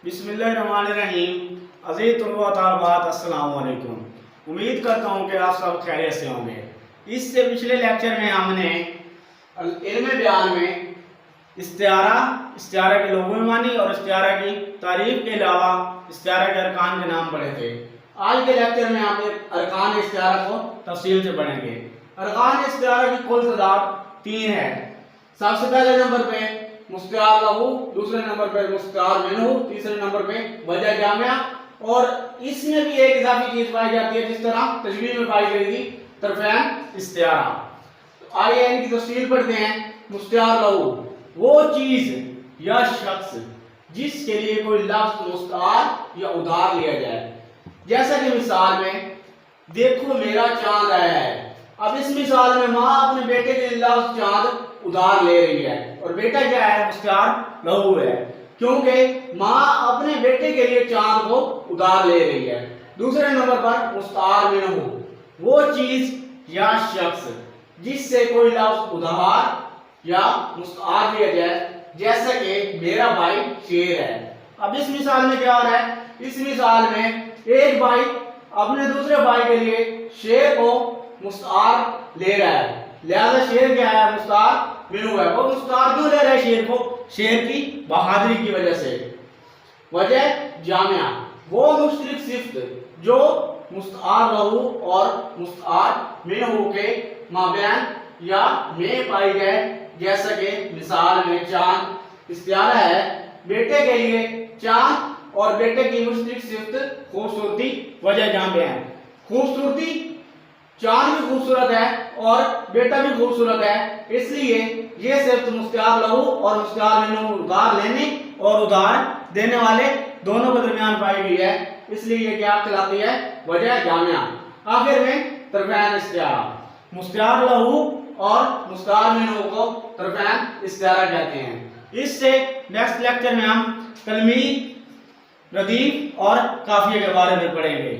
بسم اللہ الرحمن الرحیم۔ عزیز طلباء و طالبات، السلام علیکم۔ امید کرتا ہوں کہ آپ سب خیریت سے ہوں گے۔ اس سے پچھلے لیکچر میں ہم نے علم بیان میں استعارہ کے لغوی معنی اور استعارہ کی تعریف کے علاوہ استعارہ کے ارکان کے نام پڑھے تھے۔ آج کے لیکچر میں ہم ارکان استعارہ کو تفصیل سے پڑھیں گے۔ ارکان استعارہ کی کل تعداد 3 ہے۔ سب سے پہلے نمبر پہ مستعار لہو، دوسرے نمبر پہ مستعار منہ، تیسرے نمبر پہ وجہ جامعہ، اور اس میں بھی ایک اضافی چیز پائی جاتی ہے جس طرح تشبیہ میں پائی گئی تھی طرفین استعارہ۔ آئیے ان کی تفصیل پڑھتے ہیں۔ مستعار لہو وہ چیز یا شخص جس کے لیے کوئی لفظ مستعار یا ادھار لیا جائے، جیسا کہ مثال میں دیکھو میرا چاند آیا ہے۔ اب اس مثال میں ماں اپنے بیٹے کے لیے لفظ چاند ادھار لے رہی ہے، اور بیٹا کیا ہے؟ مستعار لہو ہے، کیونکہ ماں اپنے بیٹے کے لیے چاند کو ادھار لے رہی ہے۔ دوسرے نمبر پر مستعار منہ وہ چیز یا شخص جس سے کوئی لفظ ادھار یا مستعار لیا جائے، جیسا کہ میرا بھائی شیر ہے۔ اب اس مثال میں کیا ہو رہا ہے؟ اس مثال میں ایک بھائی اپنے دوسرے بھائی کے لیے شیر کو مستعار لے رہا ہے، لہذا شیر کیا ہے؟ مستعار منہ ہے۔ وہ مستعار کیوں لے رہا ہے شیر کو؟ شیر کی بہادری کی وجہ سے۔ وجہ جامعہ وہ مشترک صفت جو مستعار لہو اور مستعار منہ کے مابین یا میں پائی گئے، جیسا کہ مثال میں چاند استعارہ ہے، بیٹے کے لیے چاند اور بیٹے کی مشترک صفت خوبصورتی وجہ جامعہ ہے۔ خوبصورتی، چاند بھی خوبصورت ہے اور بیٹا بھی خوبصورت ہے، اس لیے یہ صفت مستعار لہو اور مستعار منہ ادھار لینے اور ادھار دینے والے دونوں کے درمیان پائی گئی ہے، اس لیے یہ کیا کہلاتی ہے؟ وجہ جامعہ۔ آخر میں طرفین استعارہ، مستعار لہو اور مستعار منہ کو طرفین استعارہ کہتے ہیں۔ اس سے نیکسٹ لیکچر میں ہم کلمی، ردیف اور قافیہ کے بارے میں پڑھیں گے۔